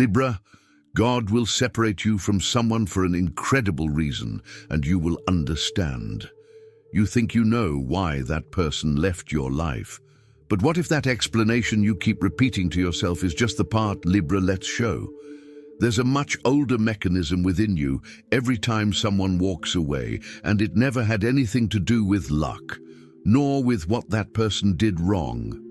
Libra, God will separate you from someone for an incredible reason, and you will understand. You think you know why that person left your life. But what if that explanation you keep repeating to yourself is just the part Libra lets show? There's a much older mechanism within you every time someone walks away, and it never had anything to do with luck, nor with what that person did wrong.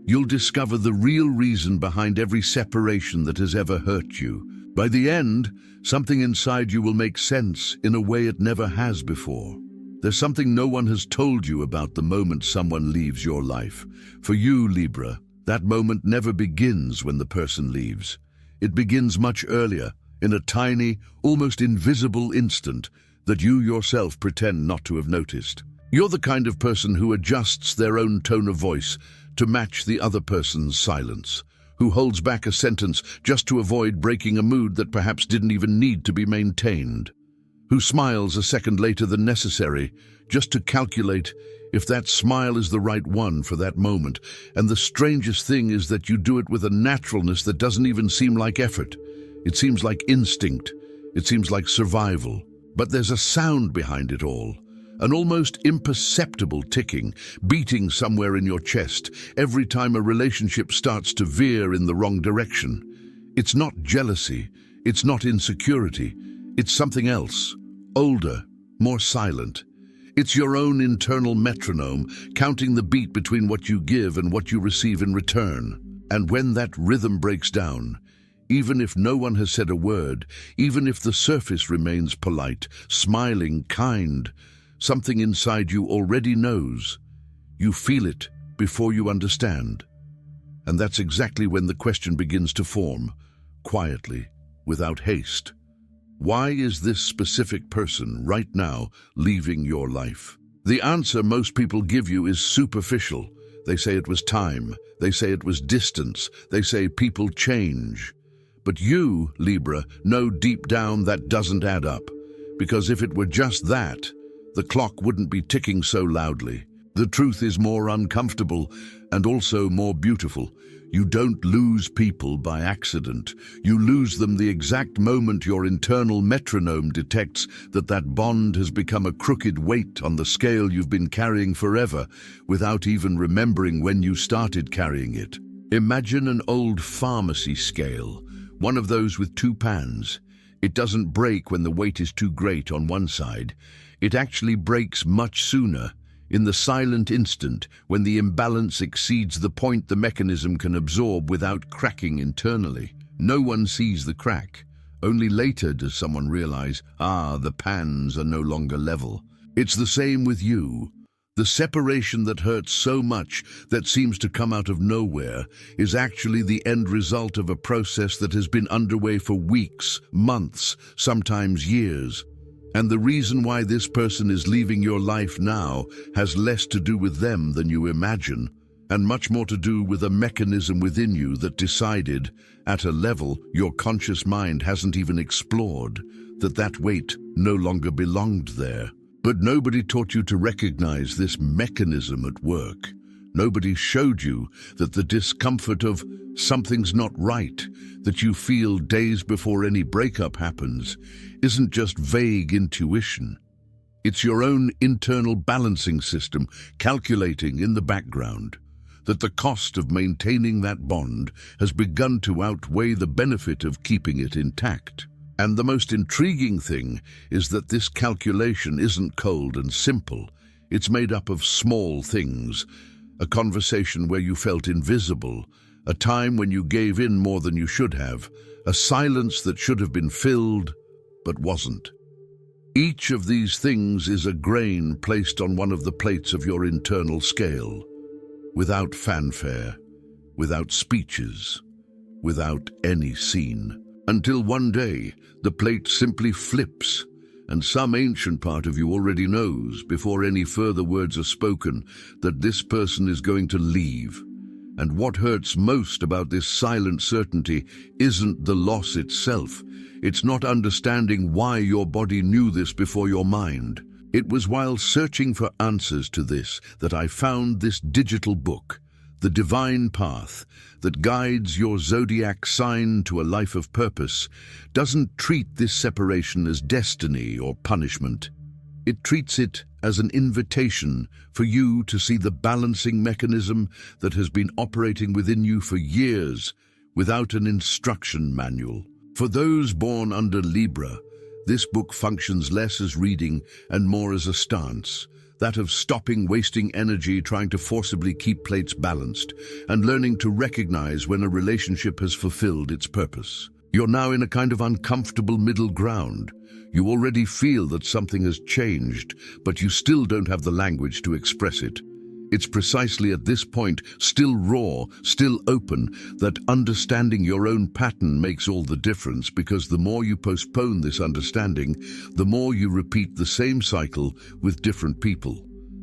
You'll discover the real reason behind every separation that has ever hurt you. By the end, something inside you will make sense in a way it never has before. There's something no one has told you about the moment someone leaves your life. For you, Libra, that moment never begins when the person leaves. It begins much earlier, in a tiny, almost invisible instant that you yourself pretend not to have noticed. You're the kind of person who adjusts their own tone of voice to match the other person's silence, who holds back a sentence just to avoid breaking a mood that perhaps didn't even need to be maintained, who smiles a second later than necessary just to calculate if that smile is the right one for that moment. And the strangest thing is that you do it with a naturalness that doesn't even seem like effort. It seems like instinct. It seems like survival. But there's a sound behind it all, an almost imperceptible ticking, beating somewhere in your chest every time a relationship starts to veer in the wrong direction. It's not jealousy. It's not insecurity. It's something else, older, more silent. It's your own internal metronome, counting the beat between what you give and what you receive in return. And when that rhythm breaks down, even if no one has said a word, even if the surface remains polite, smiling, kind, something inside you already knows. You feel it before you understand. And that's exactly when the question begins to form, quietly, without haste. Why is this specific person right now leaving your life? The answer most people give you is superficial. They say it was time. They say it was distance. They say people change. But you, Libra, know deep down that doesn't add up. Because if it were just that, the clock wouldn't be ticking so loudly. The truth is more uncomfortable and also more beautiful. You don't lose people by accident. You lose them the exact moment your internal metronome detects that bond has become a crooked weight on the scale you've been carrying forever, without even remembering when you started carrying it. Imagine an old pharmacy scale, one of those with two pans. It doesn't break when the weight is too great on one side. It actually breaks much sooner, in the silent instant when the imbalance exceeds the point the mechanism can absorb without cracking internally. No one sees the crack. Only later does someone realize, the pans are no longer level. It's the same with you. The separation that hurts so much, that seems to come out of nowhere, is actually the end result of a process that has been underway for weeks, months, sometimes years. And the reason why this person is leaving your life now has less to do with them than you imagine, and much more to do with a mechanism within you that decided, at a level your conscious mind hasn't even explored, that weight no longer belonged there. But nobody taught you to recognize this mechanism at work. Nobody showed you that the discomfort of something's not right, that you feel days before any breakup happens, isn't just vague intuition. It's your own internal balancing system calculating in the background that the cost of maintaining that bond has begun to outweigh the benefit of keeping it intact. And the most intriguing thing is that this calculation isn't cold and simple. It's made up of small things. A conversation where you felt invisible, a time when you gave in more than you should have, a silence that should have been filled but wasn't. Each of these things is a grain placed on one of the plates of your internal scale, without fanfare, without speeches, without any scene, until one day the plate simply flips, and some ancient part of you already knows, before any further words are spoken, that this person is going to leave. And what hurts most about this silent certainty isn't the loss itself. It's not understanding why your body knew this before your mind. It was while searching for answers to this that I found this digital book, The divine path that guides your zodiac sign to a life of purpose doesn't treat this separation as destiny or punishment. It treats it as an invitation for you to see the balancing mechanism that has been operating within you for years without an instruction manual. For those born under Libra, this book functions less as reading and more as a stance, that of stopping wasting energy trying to forcibly keep plates balanced and learning to recognize when a relationship has fulfilled its purpose. You're now in a kind of uncomfortable middle ground. You already feel that something has changed, but you still don't have the language to express it. It's precisely at this point, still raw, still open, that understanding your own pattern makes all the difference, because the more you postpone this understanding, the more you repeat the same cycle with different people.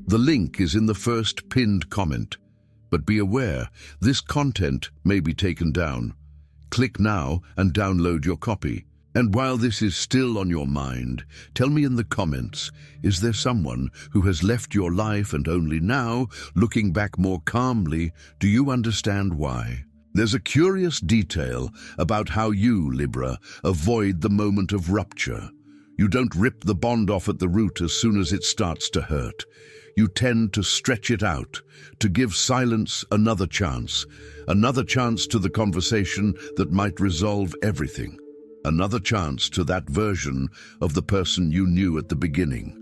The link is in the first pinned comment. But be aware, this content may be taken down. Click now and download your copy. And while this is still on your mind, tell me in the comments, is there someone who has left your life and only now, looking back more calmly, do you understand why? There's a curious detail about how you, Libra, avoid the moment of rupture. You don't rip the bond off at the root as soon as it starts to hurt. You tend to stretch it out, to give silence another chance to the conversation that might resolve everything. Another chance to that version of the person you knew at the beginning.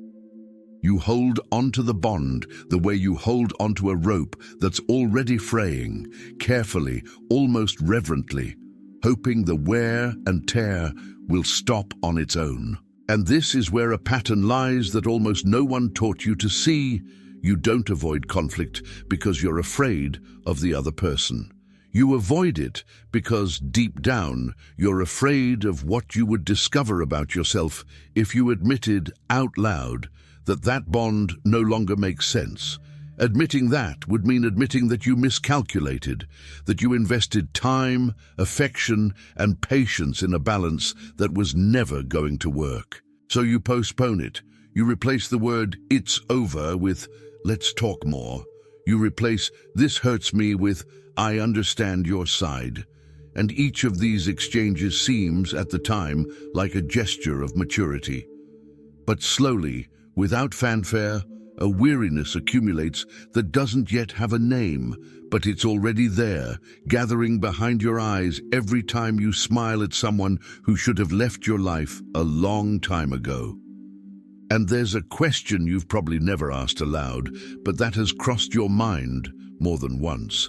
You hold onto the bond the way you hold onto a rope that's already fraying, carefully, almost reverently, hoping the wear and tear will stop on its own. And this is where a pattern lies that almost no one taught you to see. You don't avoid conflict because you're afraid of the other person. You avoid it because, deep down, you're afraid of what you would discover about yourself if you admitted out loud that that bond no longer makes sense. Admitting that would mean admitting that you miscalculated, that you invested time, affection, and patience in a balance that was never going to work. So you postpone it. You replace the word "it's over" with "let's talk more." You replace "this hurts me" with "I understand your side." And each of these exchanges seems, at the time, like a gesture of maturity. But slowly, without fanfare, a weariness accumulates that doesn't yet have a name, but it's already there, gathering behind your eyes every time you smile at someone who should have left your life a long time ago. And there's a question you've probably never asked aloud, but that has crossed your mind more than once.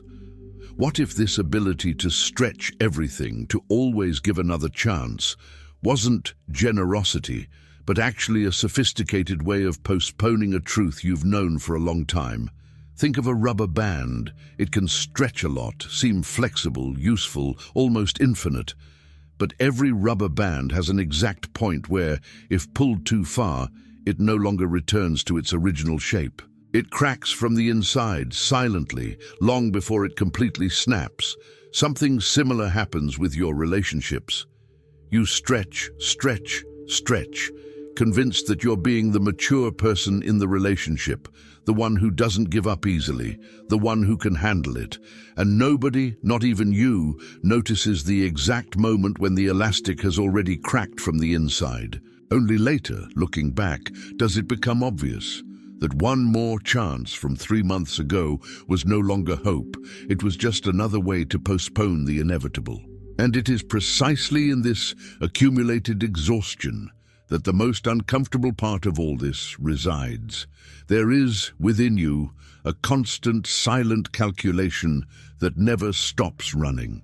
What if this ability to stretch everything, to always give another chance, wasn't generosity, but actually a sophisticated way of postponing a truth you've known for a long time? Think of a rubber band. It can stretch a lot, seem flexible, useful, almost infinite. But every rubber band has an exact point where, if pulled too far, it no longer returns to its original shape. It cracks from the inside, silently, long before it completely snaps. Something similar happens with your relationships. You stretch, convinced that you're being the mature person in the relationship, the one who doesn't give up easily, the one who can handle it. And nobody, not even you, notices the exact moment when the elastic has already cracked from the inside. Only later, looking back, does it become obvious that one more chance from 3 months ago was no longer hope. It was just another way to postpone the inevitable. And it is precisely in this accumulated exhaustion that the most uncomfortable part of all this resides. There is, within you, a constant, silent calculation that never stops running.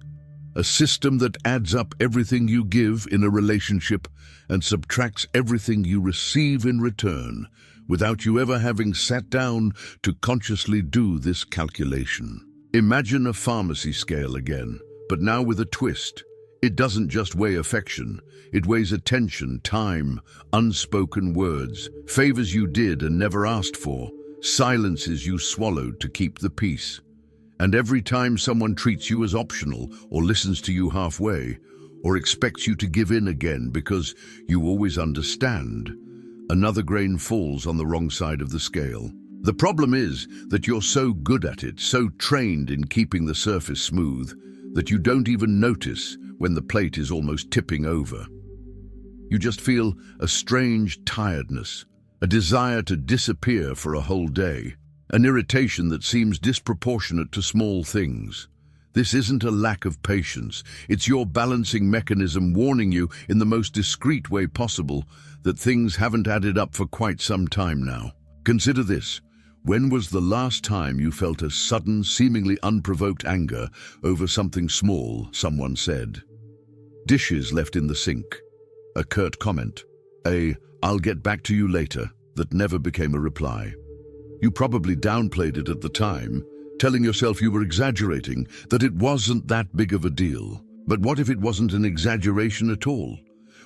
A system that adds up everything you give in a relationship and subtracts everything you receive in return, without you ever having sat down to consciously do this calculation. Imagine a pharmacy scale again, but now with a twist. It doesn't just weigh affection, it weighs attention, time, unspoken words, favors you did and never asked for, silences you swallowed to keep the peace. And every time someone treats you as optional, or listens to you halfway, or expects you to give in again because you always understand, another grain falls on the wrong side of the scale. The problem is that you're so good at it, so trained in keeping the surface smooth, that you don't even notice when the plate is almost tipping over. You just feel a strange tiredness, a desire to disappear for a whole day, an irritation that seems disproportionate to small things. This isn't a lack of patience, it's your balancing mechanism warning you in the most discreet way possible that things haven't added up for quite some time now. Consider this. When was the last time you felt a sudden, seemingly unprovoked anger over something small someone said? Dishes left in the sink, a curt comment, "I'll get back to you later," that never became a reply. You probably downplayed it at the time, telling yourself you were exaggerating, that it wasn't that big of a deal. But what if it wasn't an exaggeration at all?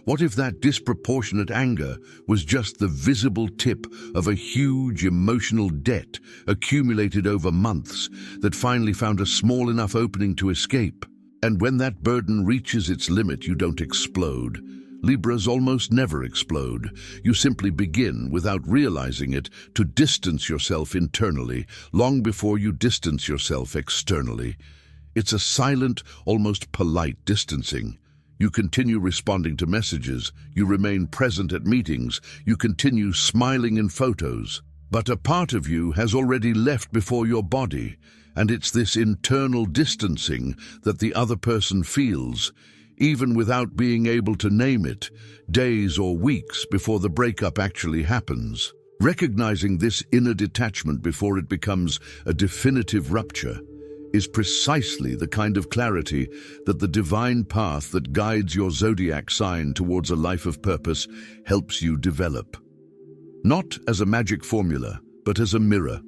What if that disproportionate anger was just the visible tip of a huge emotional debt accumulated over months that finally found a small enough opening to escape? And when that burden reaches its limit, you don't explode. Libras almost never explode. You simply begin, without realizing it, to distance yourself internally, long before you distance yourself externally. It's a silent, almost polite distancing. You continue responding to messages, you remain present at meetings, you continue smiling in photos. But a part of you has already left before your body, and it's this internal distancing that the other person feels, even without being able to name it, days or weeks before the breakup actually happens. Recognizing this inner detachment before it becomes a definitive rupture is precisely the kind of clarity that the divine path that guides your zodiac sign towards a life of purpose helps you develop. Not as a magic formula, but as a mirror,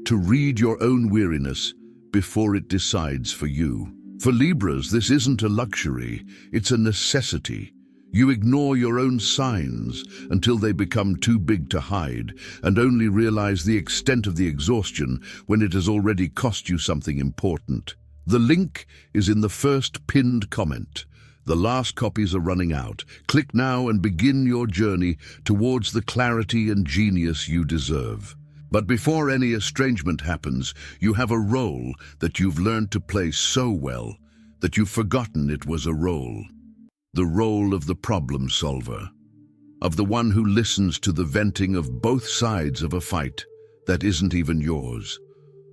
to read your own weariness before it decides for you. For Libras, this isn't a luxury, it's a necessity. You ignore your own signs until they become too big to hide, and only realize the extent of the exhaustion when it has already cost you something important. The link is in the first pinned comment. The last copies are running out. Click now and begin your journey towards the clarity and genius you deserve. But before any estrangement happens, you have a role that you've learned to play so well that you've forgotten it was a role. The role of the problem solver, of the one who listens to the venting of both sides of a fight that isn't even yours,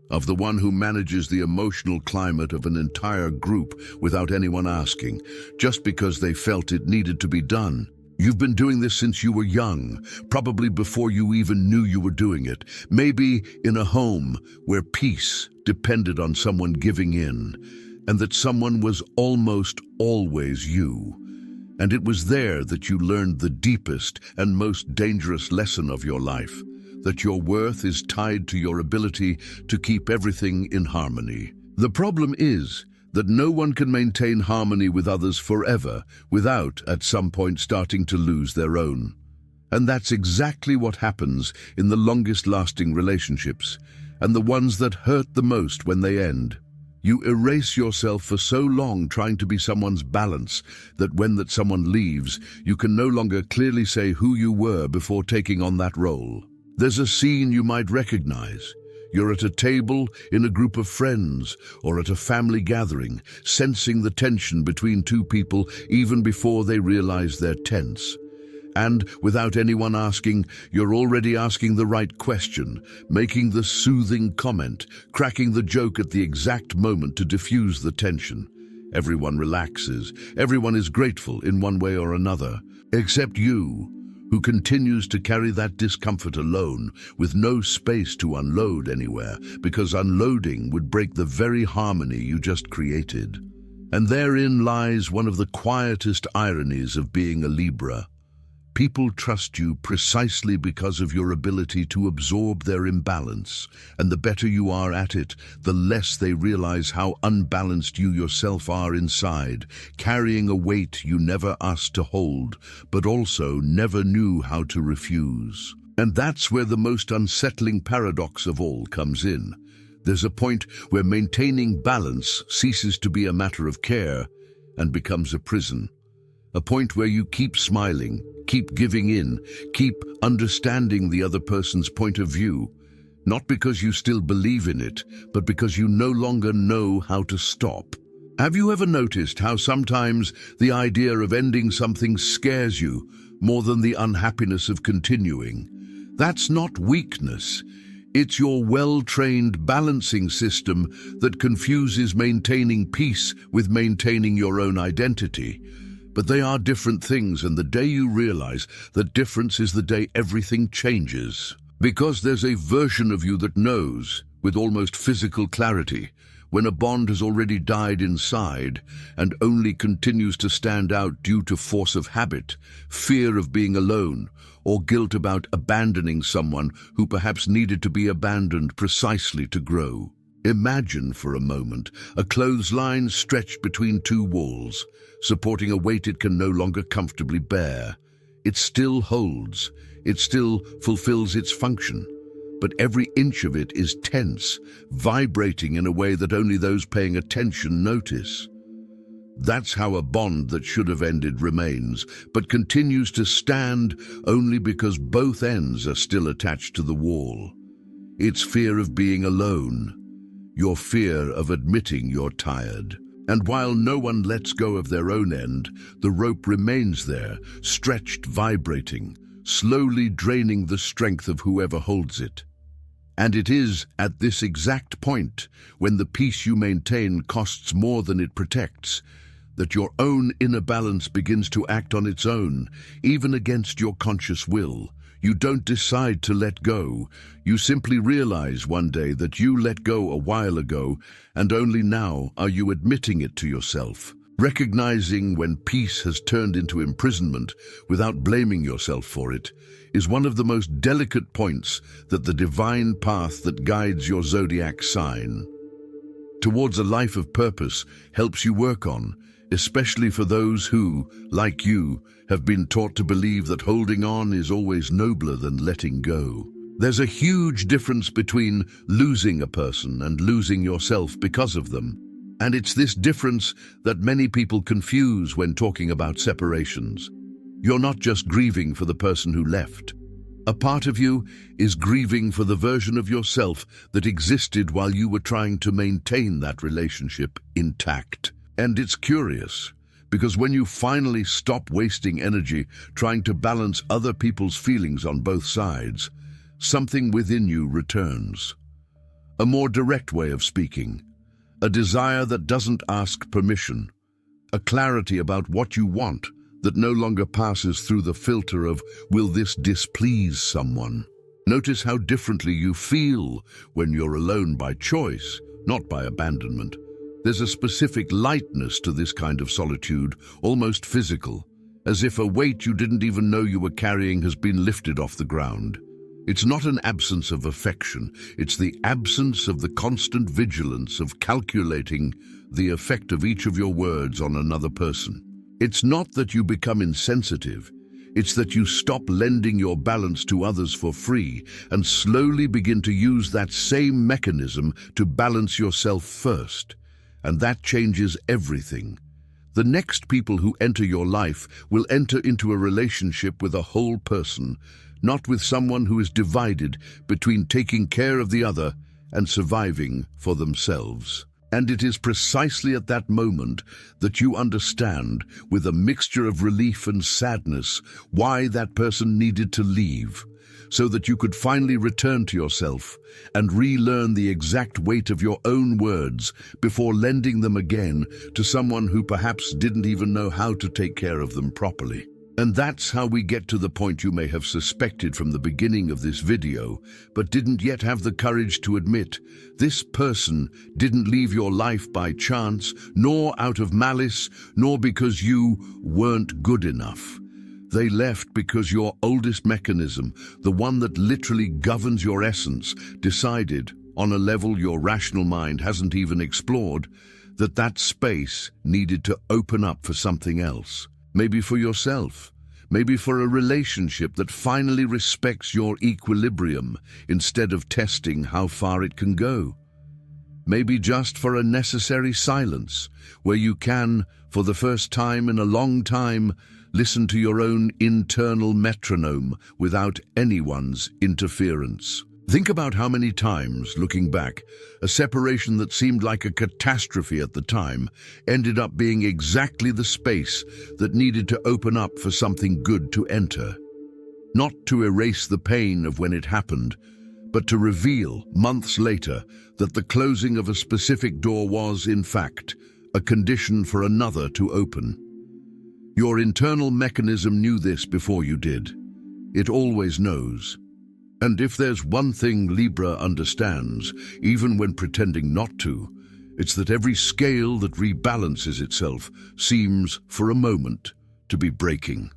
of the one who manages the emotional climate of an entire group without anyone asking, just because they felt it needed to be done. You've been doing this since you were young, probably before you even knew you were doing it, maybe in a home where peace depended on someone giving in, and that someone was almost always you. And it was there that you learned the deepest and most dangerous lesson of your life, that your worth is tied to your ability to keep everything in harmony. The problem is that no one can maintain harmony with others forever without, at some point, starting to lose their own. And that's exactly what happens in the longest-lasting relationships, and the ones that hurt the most when they end. You erase yourself for so long trying to be someone's balance that when that someone leaves, you can no longer clearly say who you were before taking on that role. There's a scene you might recognize. You're at a table in a group of friends or at a family gathering, sensing the tension between two people even before they realize they're tense. And without anyone asking, you're already asking the right question, making the soothing comment, cracking the joke at the exact moment to diffuse the tension. Everyone relaxes. Everyone is grateful in one way or another, except you, who continues to carry that discomfort alone, with no space to unload anywhere, because unloading would break the very harmony you just created. And therein lies one of the quietest ironies of being a Libra. People trust you precisely because of your ability to absorb their imbalance, and the better you are at it, the less they realize how unbalanced you yourself are inside, carrying a weight you never asked to hold, but also never knew how to refuse. And that's where the most unsettling paradox of all comes in. There's a point where maintaining balance ceases to be a matter of care and becomes a prison. A point where you keep smiling, keep giving in, keep understanding the other person's point of view, not because you still believe in it, but because you no longer know how to stop. Have you ever noticed how sometimes the idea of ending something scares you more than the unhappiness of continuing? That's not weakness. It's your well-trained balancing system that confuses maintaining peace with maintaining your own identity. But they are different things, and the day you realize that difference is the day everything changes. Because there's a version of you that knows, with almost physical clarity, when a bond has already died inside and only continues to stand out due to force of habit, fear of being alone, or guilt about abandoning someone who perhaps needed to be abandoned precisely to grow. Imagine for a moment a clothesline stretched between two walls, supporting a weight it can no longer comfortably bear. It still holds, it still fulfills its function, but every inch of it is tense, vibrating in a way that only those paying attention notice. That's how a bond that should have ended remains, but continues to stand only because both ends are still attached to the wall. It's fear of being alone, your fear of admitting you're tired. And while no one lets go of their own end, the rope remains there, stretched, vibrating, slowly draining the strength of whoever holds it. And it is at this exact point, when the peace you maintain costs more than it protects, that your own inner balance begins to act on its own, even against your conscious will. You don't decide to let go. You simply realize one day that you let go a while ago, and only now are you admitting it to yourself. Recognizing when peace has turned into imprisonment without blaming yourself for it is one of the most delicate points that the divine path that guides your zodiac sign towards a life of purpose helps you work on, especially for those who, like you, have been taught to believe that holding on is always nobler than letting go. There's a huge difference between losing a person and losing yourself because of them. And it's this difference that many people confuse when talking about separations. You're not just grieving for the person who left. A part of you is grieving for the version of yourself that existed while you were trying to maintain that relationship intact. And it's curious, because when you finally stop wasting energy trying to balance other people's feelings on both sides, something within you returns. A more direct way of speaking, a desire that doesn't ask permission, a clarity about what you want that no longer passes through the filter of, will this displease someone? Notice how differently you feel when you're alone by choice, not by abandonment. There's a specific lightness to this kind of solitude, almost physical, as if a weight you didn't even know you were carrying has been lifted off the ground. It's not an absence of affection, it's the absence of the constant vigilance of calculating the effect of each of your words on another person. It's not that you become insensitive, it's that you stop lending your balance to others for free and slowly begin to use that same mechanism to balance yourself first. And that changes everything. The next people who enter your life will enter into a relationship with a whole person, not with someone who is divided between taking care of the other and surviving for themselves. And it is precisely at that moment that you understand, with a mixture of relief and sadness, why that person needed to leave, so that you could finally return to yourself and relearn the exact weight of your own words before lending them again to someone who perhaps didn't even know how to take care of them properly. And that's how we get to the point you may have suspected from the beginning of this video, but didn't yet have the courage to admit. This person didn't leave your life by chance, nor out of malice, nor because you weren't good enough. They left because your oldest mechanism, the one that literally governs your essence, decided, on a level your rational mind hasn't even explored, that that space needed to open up for something else. Maybe for yourself, maybe for a relationship that finally respects your equilibrium instead of testing how far it can go. Maybe just for a necessary silence, where you can, for the first time in a long time, listen to your own internal metronome without anyone's interference. Think about how many times, looking back, a separation that seemed like a catastrophe at the time ended up being exactly the space that needed to open up for something good to enter. Not to erase the pain of when it happened, but to reveal, months later, that the closing of a specific door was, in fact, a condition for another to open. Your internal mechanism knew this before you did. It always knows. And if there's one thing Libra understands, even when pretending not to, it's that every scale that rebalances itself seems, for a moment, to be breaking.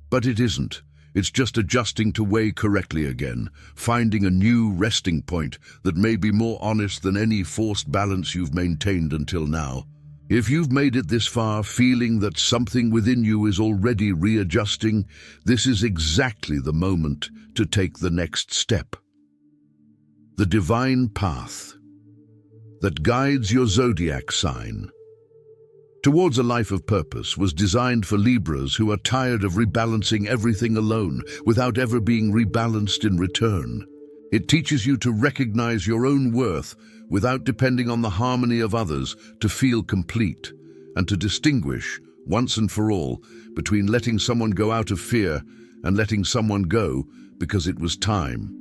But it isn't. It's just adjusting to weigh correctly again, finding a new resting point that may be more honest than any forced balance you've maintained until now. If you've made it this far feeling that something within you is already readjusting, this is exactly the moment to take the next step. The divine path that guides your zodiac sign towards a life of purpose was designed for Libras who are tired of rebalancing everything alone without ever being rebalanced in return. It teaches you to recognize your own worth without depending on the harmony of others to feel complete, and to distinguish, once and for all, between letting someone go out of fear and letting someone go because it was time.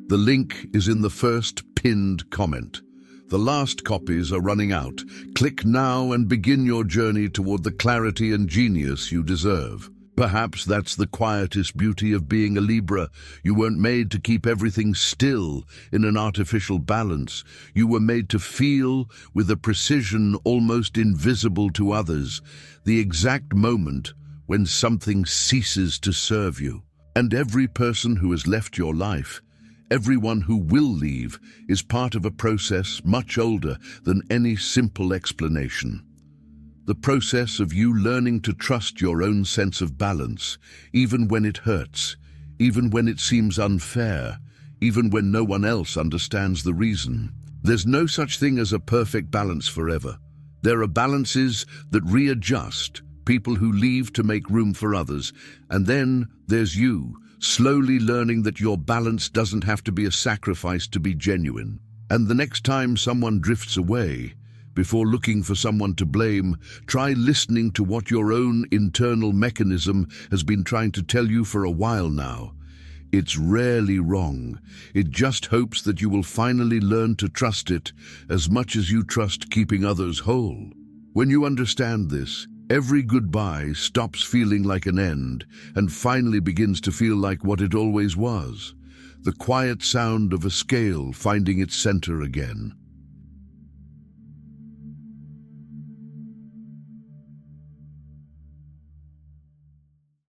The link is in the first pinned comment. The last copies are running out. Click now and begin your journey toward the clarity and genius you deserve. Perhaps that's the quietest beauty of being a Libra. You weren't made to keep everything still in an artificial balance. You were made to feel, with a precision almost invisible to others, the exact moment when something ceases to serve you. And every person who has left your life, everyone who will leave, is part of a process much older than any simple explanation. The process of you learning to trust your own sense of balance, even when it hurts, even when it seems unfair, even when no one else understands the reason. There's no such thing as a perfect balance forever. There are balances that readjust, people who leave to make room for others, and then there's you, slowly learning that your balance doesn't have to be a sacrifice to be genuine. And the next time someone drifts away, before looking for someone to blame, try listening to what your own internal mechanism has been trying to tell you for a while now. It's rarely wrong. It just hopes that you will finally learn to trust it as much as you trust keeping others whole. When you understand this, every goodbye stops feeling like an end and finally begins to feel like what it always was, the quiet sound of a scale finding its center again.